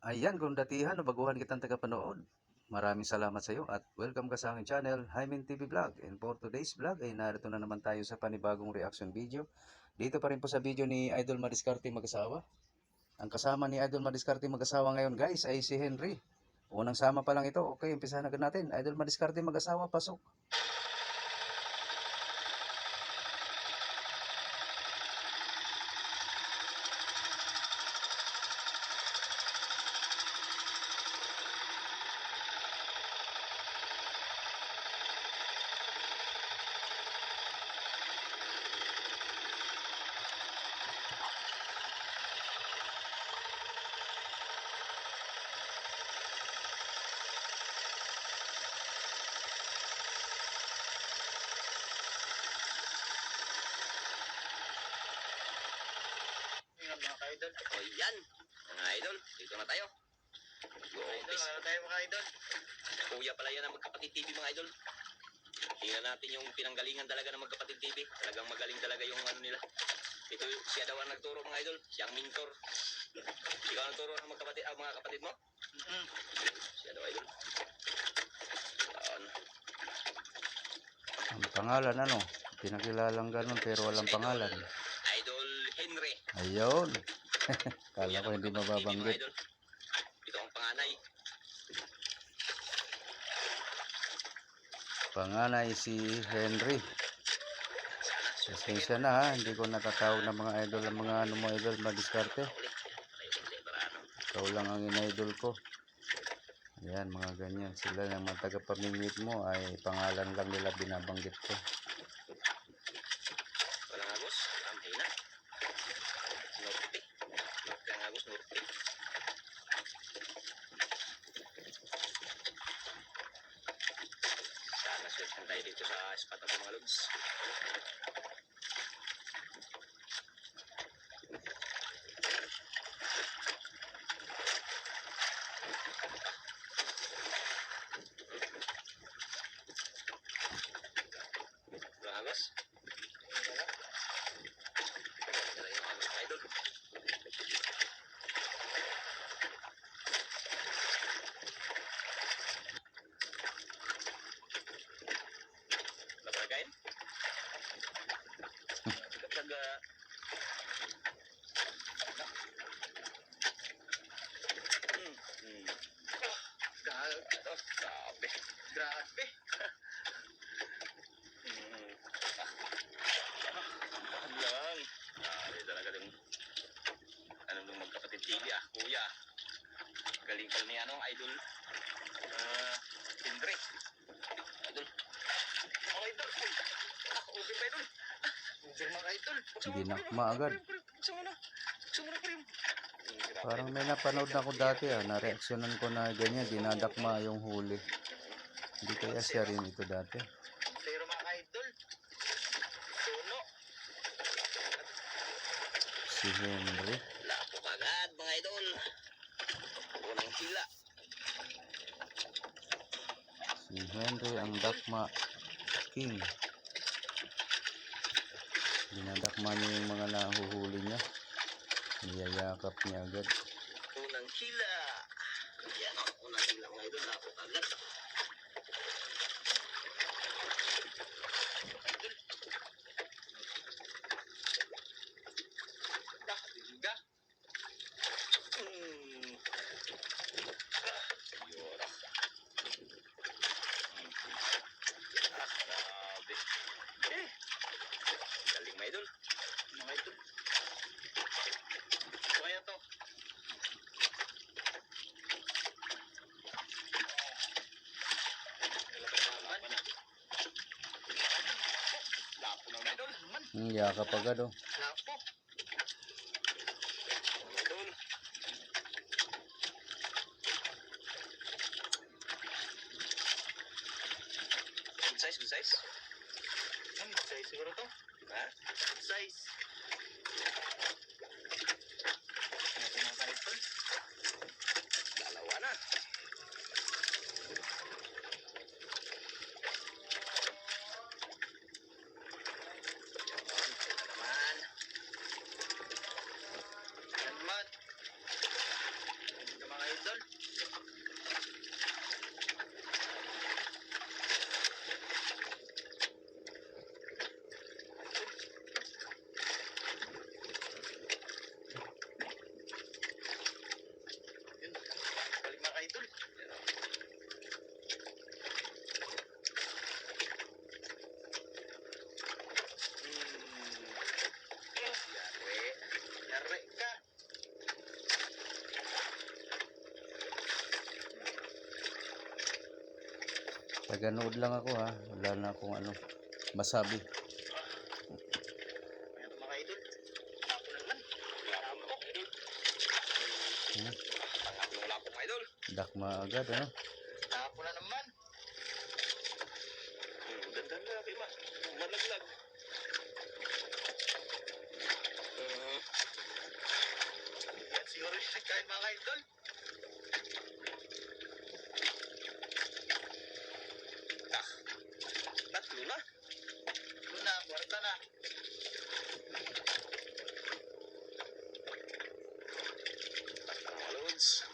Ayan, kung datihan o baguhan kitang tagapanood, maraming salamat sa iyo at welcome ka sa aking channel, Hymen TV Vlog. And for today's vlog ay narito na naman tayo sa panibagong reaction video. Dito pa rin po sa video ni Idol Madiskarte mag-asawa. Ang kasama ni Idol Madiskarte mag-asawa ngayon guys ay si Henry. Unang sama pa lang ito. Okay, umpisahan agad natin. Idol Madiskarte mag-asawa, pasok. Mga ka-idol. O yan, mga idol, dito na tayo. Idol, ano tayo mga idol? Kuya pala yan ang Magkapatid TV mga idol. Tingnan natin yung pinanggalingan talaga ng Magkapatid TV. Talagang magaling talaga yung ano nila. Ito siya daw ang nagturo mga idol. Siya ang mentor. Ikaw ang nagturo ng mga kapatid mo? Siya daw idol. Yan. Ang pangalan ano? Pinakilalang ganun pero walang pangalan. Idol Henry. Ayun. Kala ko hindi TV, mga mababanggit. idol. Ito ang panganay. Panganay si Henry. Pasensya na ha, hindi ko natatawag ng mga idol ang mga ano mo idol Madiskarte. Ikaw lang ang in-idol ko. Ayan, mga ganyan. Sila ng mga tagapamimit mo ay pangalan lang nila binabanggit ko. Walang agos, amay na. Norte. Walang agos, norte. Sana switchan tayo dito sa spot ng mga lods. Walang agos. Wala yung agos mga idol. Napagain? Kapag grabe. Grabe. Lang. Grabe talaga din. Ano nung Magkapatid TV kuya. Galing pala ni ano, idol. Henry. Idol. Mga idol. Okay pa idol. Idol mga idol. Dinakma agad. Buksan mo na. Buksan mo na prim. Parang may napanood na ako dati na-reaksyonan ko na ganyan, dinadakma yung huli. Hindi kaya siya rin ito dati. Pero mga idol. Suno. Si Henry. Lapok agad mga idol. Unang hila. Si Henry ang dakma king. Dinadakma niya yung mga nahuhuli niya. Niyayakap niya agad. Unang hila. Yan ang unang hila mga idol. Lapok agad. Diga. Yora. Grabe. Galing mga idol. Mga idol. Kaya to. Lapo na mga idol. Man. Yakap agad oh. Lapo. Mga idol. Good size, good size. Size siguro to. Ha? Size. Mga idol. Dalawa na. Taganood lang ako ha. Wala na akong ano masabi. Ayan mga idol. Tapo na naman. Tapo, idol. Wala po mga idol. Dakma agad ano. Tapo na naman. Dandan na, Bima. Malaglag. Yan siguro yung nagkain mga idol. Tatlo na. Ito na, kwarta na. Mga loads.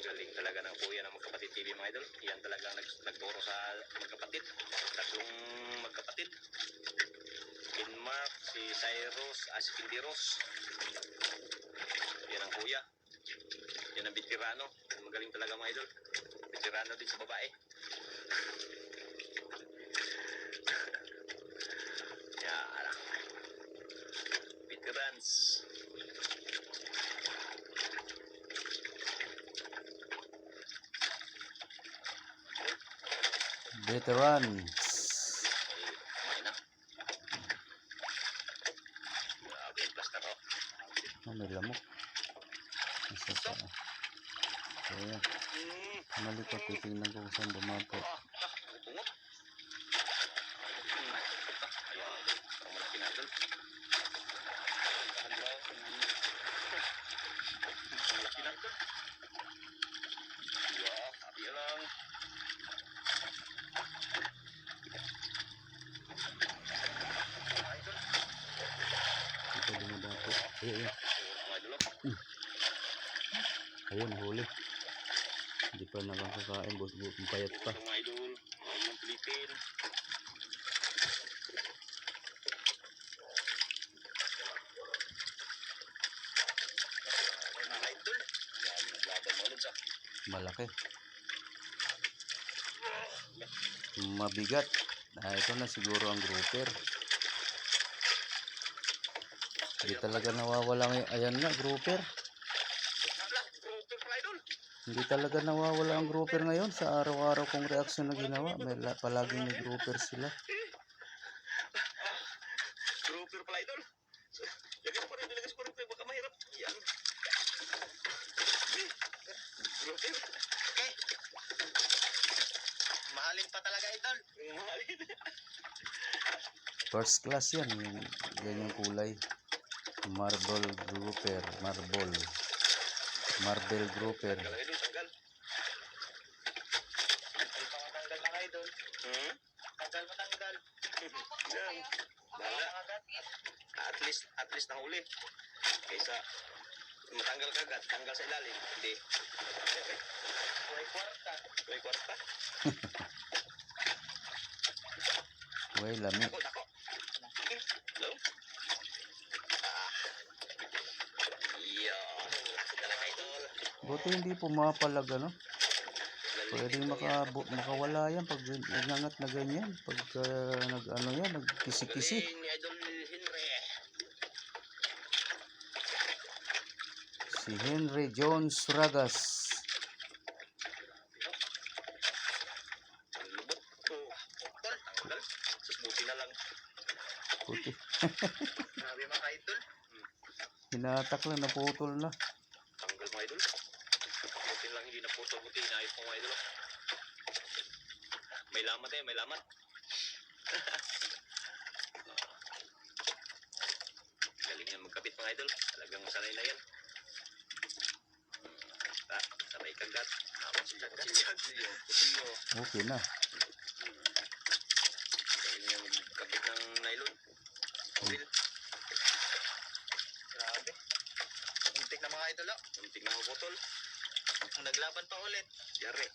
Galing talaga ng kuya ng magkapatid TV mga idol. Yan talagang nagturo sa magkapatid. Tatlong magkapatid. Mark, si Cyrus, si Pindiros. Yan ang kuya. Yan ang veterano. Magaling talaga mga idol. Veterano din sa babae. Yan. Veterans. Veterans. Kumain na. Grabe yung plaster oh. Oh, may lamok. Isa pa. Ayan. Malikot. Titingnan ko kung saan bumapo. Bungot. Ayan. Parang malaki na doon. Malaki na doon. Yeah, sabi lang. Ito bumapo. Ayan. Mga idol oh. Ayun, huli. Hindi pa nakakakain. Busbuk. Payat pa. Mga idol. Mga Pilipin. Mga idol. Yan, naglaban mo ulit sa. Malaki. Mabigat. Ito na siguro ang grouper. Hindi talaga nawawala ngayon. Ayan na, grouper. Wala, grouper pala idol. Hindi talaga nawawala ang grouper ngayon sa araw-araw kong reaksyon na ginawa. Palaging may grouper sila. Grouper pala idol. Lagas pa rin, baka mahirap. Yan. Grouper. Okay. Mahalin pa talaga idol. Mahalin. First class yan. Yan yung kulay. Marble grouper. Marble grouper. Tanggal idol, tanggal. Ay, pangatanggal mga idol. Tanggal matanggal. Yan. Bahala. At least nahuli. Kaysa matanggal kagad, tanggal sa ilalim. Hindi. May kwarta. May kwarta. Uy, lamig. Tako. Hello? Yan. Laki talaga idol. Buti hindi pumapalag ano. Pwedeng makawala yan pag nagangat na ganyan. Pag nag-ano yan, nagkisi-kisi. Galing ni Idol Henry. Si Henry Jones Ragas. Ang lubot. Tanggal. Sus, buti na lang. Buti. Grabe mga idol. Hinatak lang, naputol na. Tanggal mga idol. Buti lang hindi naputol. Buti inayos mo mga idol. May lamat may lamat. Galing yan magkapit mga idol. Talagang sanay na yan. Sabay kagat. Kusilyo. Okay na. Galing yan magkapit ng nylon. Oil. Grabe. Muntik na mga idol oh. Muntik na maputol. Naglaban pa ulit. Yari.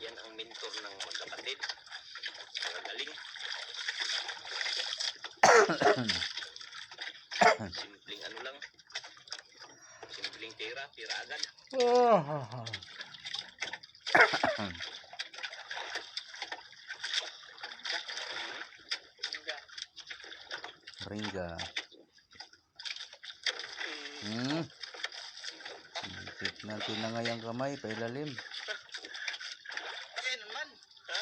Yan ang mentor ng magkapatid. Magaling. Simpleng ano lang. Simpleng tira agad. Ringga. Mm. Ipit natin na nga yung kamay, pailalim. Ayun naman. Ha?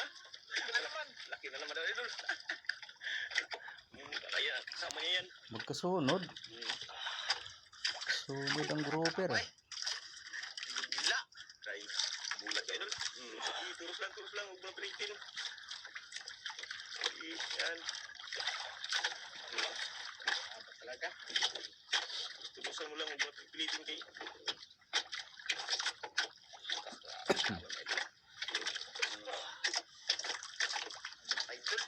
Ano naman? Laki na naman daw, idol. Kaya, kasama niya yan. Magkasunod. Sunod ang grouper. Bila. Kay, bulag ka, idol. Turus lang, huwag mo pilitin. Yan. Apa talaga? Turusan mo lang, huwag mo pilitin kay. Idol.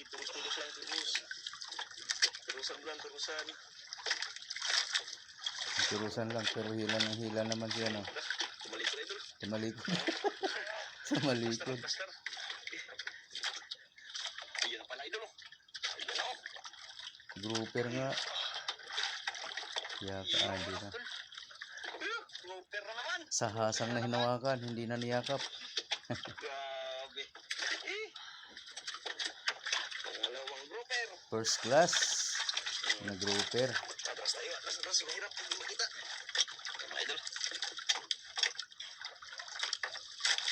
Turus lang, turus. Turusan mo lang, turusan. Turusan lang, pero hila naman siya, no? Tumalik ko, idol. Tumalikod. Tumalikod. Pastor. Ayan pala, idol. Ayan ako. Grouper nga. Yaka, hindi na. Grouper na naman. Sa hasang na hinawakan, hindi na niyakap. Grabe. Pangalawang grouper. First class na grouper. Atras tayo, atras. Mahirap kung makita. Mga idol.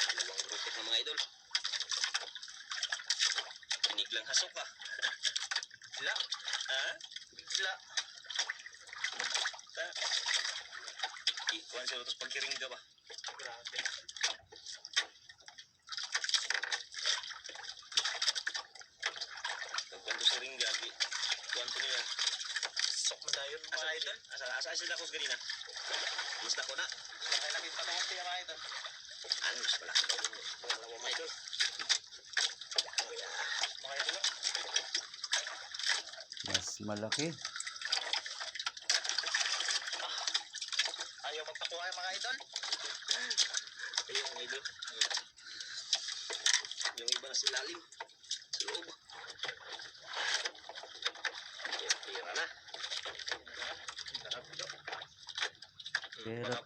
Dalawang grouper na mga idol. Biniglang hasok ka. Bila. Ha? Bila. Ikuan siya, tapos pagkiring ka ba? Grabe. Pagkuan to si Ringga, kuan to niya. Sok mo tayo mga idol. Asa sila ko ganina. Mas na ko na. Sakay lagi pa naman siya mga idol. Ano, mas pala. Dalawa mga idol. Mga idol. Mas malaki. Ayaw magpakuha mga idol. Ayun mga idol. Yung iba na silalim. Sa loob. Tira na.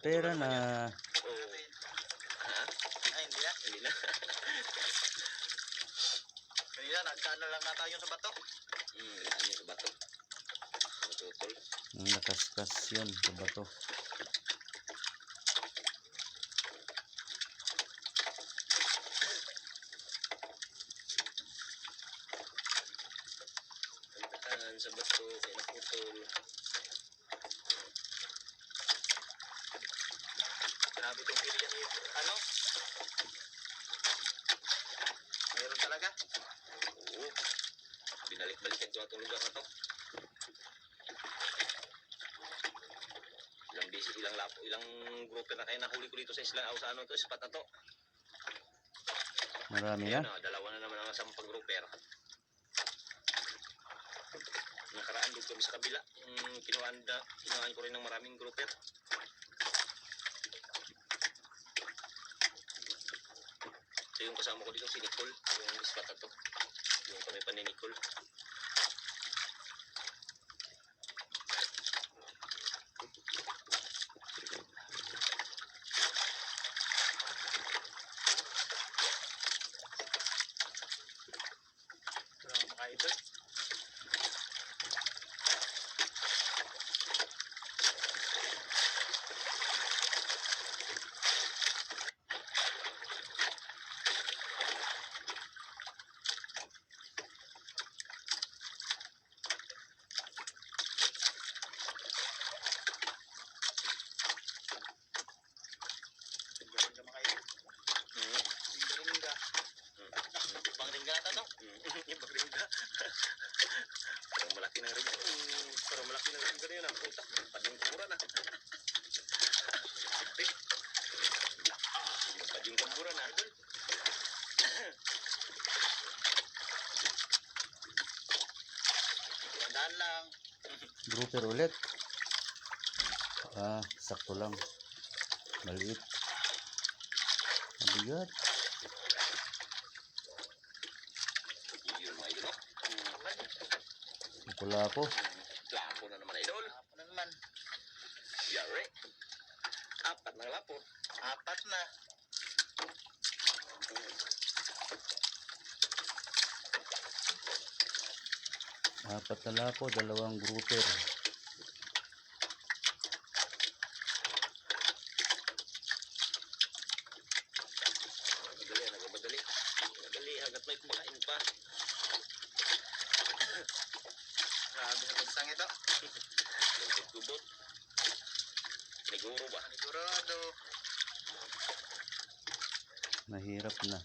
Pera na. Oo. Ha? Ay, hindi na. Hindi na. Kanina, nagkano lang na tayo sa bato. Ano yung sa bato? Matutol. Nakaskas yun sa bato. Sa bato, kaya naputol. Grabe itong area ni ano? Mayroon talaga. Oo. Binalik-balikan ko itong lugar na to. Ilang grupo na kayo nahuli ko dito sa islang sa ano to, spot na to. Marami na. Ayan, dalawa na naman ang sampang grouper. Nakaraan doon kami sa kabila. Kinuhaan ko rin ng maraming grouper. So yung kasama ko dito si Nicole, yung spot na to. Yung kami pa ni Nicole. Mga idol. Ganda mga idol. Ringga. Pangringga na to. Yung pangringga. Parang malaki na rin. Parang malaki na rin ganyan na. Putak, padyung kumura na. Padyung kumura na. Tandaan lang. Grouper ulit. Sakto lang. Maliit. Mabigat. Yun mga idol. Pula po. Lapo na naman idol. Apa na naman. Yari. 4 na lapo. 4 na. Apat na lapo, dalawang grouper. Madali, nagmadali. Madali, hanggat may kumakain pa. Grabe na pagsang ito. Gubot-gubot. Siguro ba? Sigurado. Mahirap na.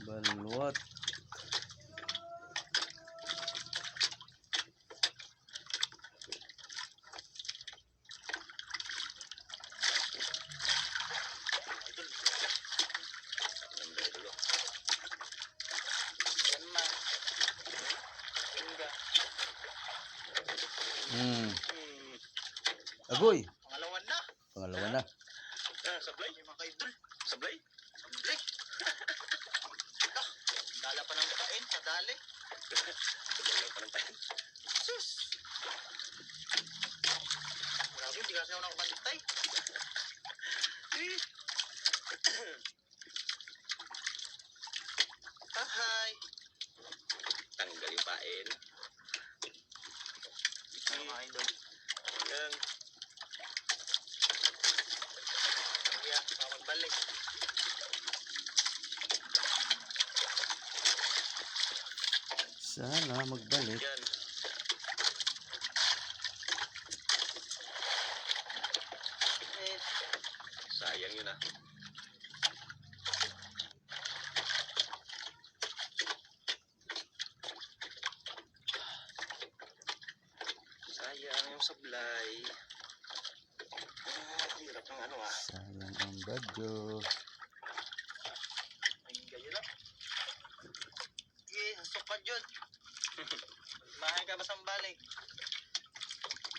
Balwat. Idol. Ganda idol. Yan ma. Tingga. Hmm. Hmm. Agoy! Pangalawan na. Pangalawa na. Ah, sablay. Ay, mga idol. Sablay. Samblik. Ah, dala pa ng kain. Nadali. Sablay pa ng tayo. Sus. Grabe, hindi kasi ako nakapantay. Hi. Tanggal yung pain. Mga idol. Yan. Yan, magbalik. Sana magbalik. Yan. Eh, Sayang yun ah. Sayang yung sablay. Hirap ng ano ah. Sayang ang badyo. ay, gayo lang. Eh, hasok ka dyan. Mahay ka ba sa balik?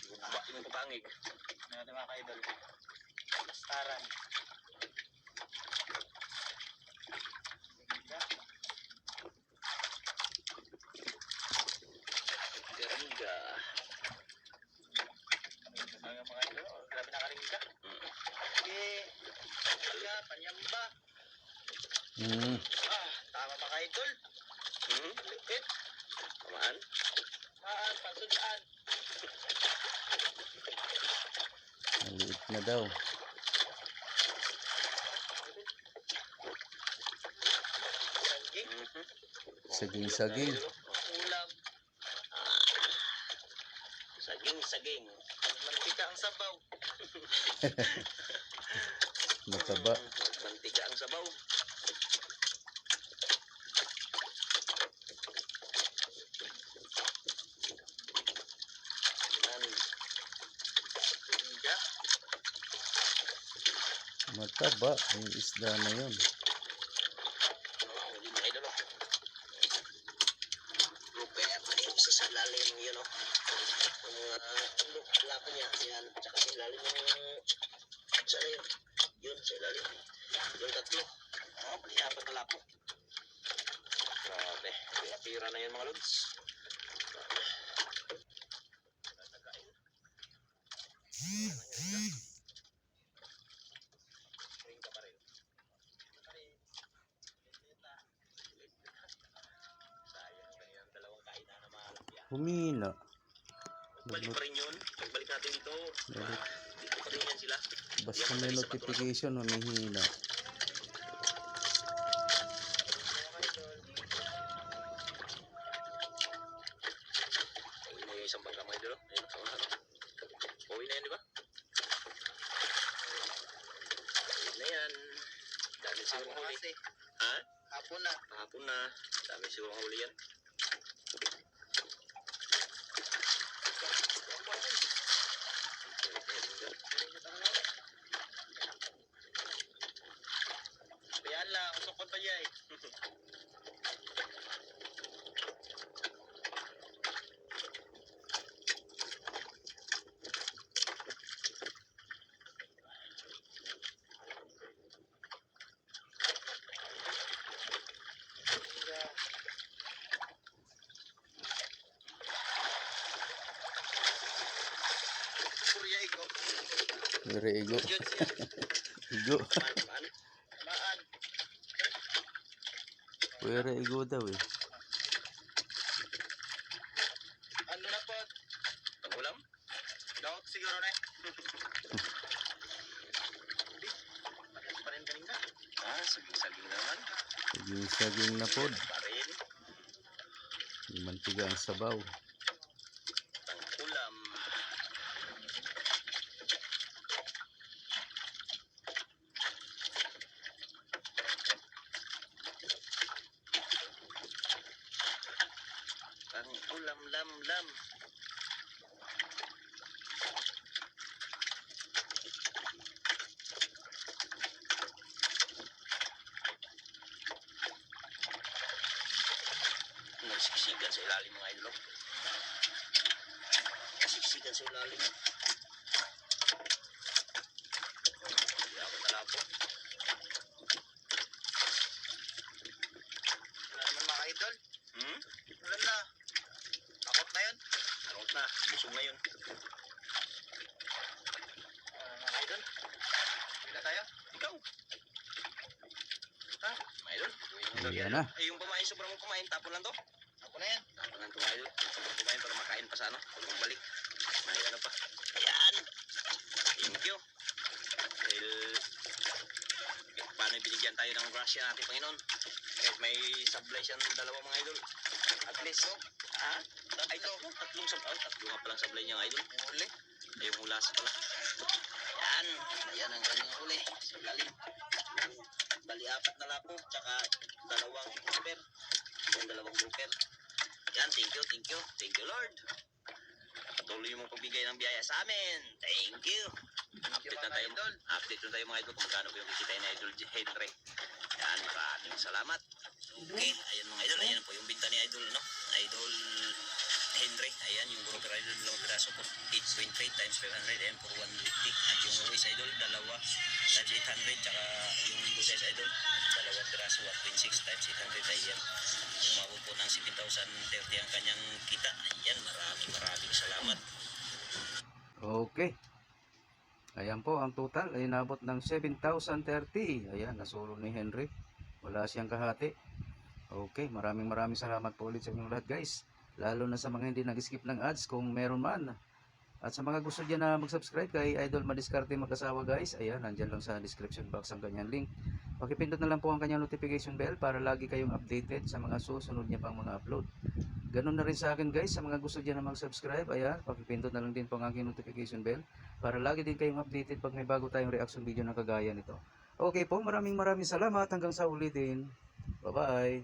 Guba yung papangig. Natin mga ka-idol. Bastaran. Tingga. Garingga. Ang mga idol. Oh, grabe nakaringga. Mm. Eh, tingga, panyamba. Hmm. Ah, tama mga idol. Hmm? Lipit. Kamaan? Maan, pansudaan. Maliit na daw. Saging. Mhm. Saging-saging. Ulam. Saging-saging. Mantika ang sabaw. Mataba. Mantika ang sabaw. Yan. Tingga. Mataba. Yung isda na yun. Hindi na idol. Rupe, manin sa lalim yun oh. Yung lapo niya. Yan. Tsaka sa lalim yung... Saan yun? Yun, sa lalim. Yung tatlo. Oh, pali apat na lapo. Grabe. Pira na yun mga lods. Ringka pa rin. Sayang kanyang dalawang kainan na malaki ah. Humina. Balik pa rin yun. Pagbalik natin dito. Balik. Dito pa rin yan sila. Basta may notification, humihina. Uwi na yung isang bangka mga idol. Ayun, sa unahan. Uwi na yan, di ba? Uwi na yan. Dami siguro Hapon huli. kasi. Ha? Hapon na. Kahapon na. Dami siguro huli yan. Ayan lang, sukot pa dyan. Purya iko. Pwere igo. Yun siya. Igo. Man. Maan. Pwere igo daw eh. Ano na po? Pangulam? Daot siguro na eh. Parehas pa rin kanina. Saging-saging naman. Saging na pod. Pa rin. May mantiga ang sabaw. Pangulam. Pangulam lam. Nagsiksikan sa ilalim mga idol. Nagsiksikan sa ilalim. Hindi ako nalapo. Wala naman mga idol. Hmm? Wala na. Takot na yun. Tarot na. Busog na yun. Mga idol. Hindi na tayo. Ikaw. Ha? Mga idol. Ayan na. Ay, yung pamain, sobrang mong kumain. Tapon lang to. Ako na yan. Tapon lang to mga idol. Sobrang kumain para makain pa sa ano. Huwag mong balik. May ano pa. Ayan. Thank you. Dahil paano binigyan tayo ng grasya natin, Panginoon. Kahit may supply siyang dalawa mga idol. At least, oh. Ha? Ay, tatlong supply. Tatlo nga palang supply niya, idol. Huli. Ay, yung hulas pala. Yan. Ayan ang kanyang huli. Sa lalim. Bali, 4 na lapo. Tsaka 2 grouper. Yung 2 grouper. Yan, thank you. Thank you, Lord. Patuloy mo pagbigay ng biyaya sa amin. Thank you. Update na tayo, update na tayo mga idol kung magkano po yung kikita ni Idol Henry. Yan, maraming salamat. Okay, ayan mga idol, ayan po yung binta ni Idol, no? Idol Henry, ayan yung grouper idol, 2 piraso po, 8.3 times 500, ayan for 150. At yung Ruiz idol, 2 times 800, tsaka yung Buses idol, 2 piraso, 1.6 times 800, ayan. Umabot po ng 7,030 ang kanyang kita. Ayan, maraming salamat. Okay. Ayan po ang total ay nabot ng 7,030. Ayan, nasulo ni Henry. Wala siyang kahati. Okay, maraming salamat po ulit sa inyong lahat guys. Lalo na sa mga hindi nag-skip ng ads kung meron man. At sa mga gusto dyan na mag-subscribe kay Idol Madiskarte Mag-asawa guys, ayan, nandyan lang sa description box ang kanyang link. Pakipindot na lang po ang kanyang notification bell para lagi kayong updated sa mga susunod niya pang mga upload. Ganun na rin sa akin guys, sa mga gusto dyan na mag-subscribe, ayan, pakipindot na lang din po ang aking notification bell para lagi din kayong updated pag may bago tayong reaction video na kagaya nito. Okay po, maraming salamat, hanggang sa ulitin. Bye-bye!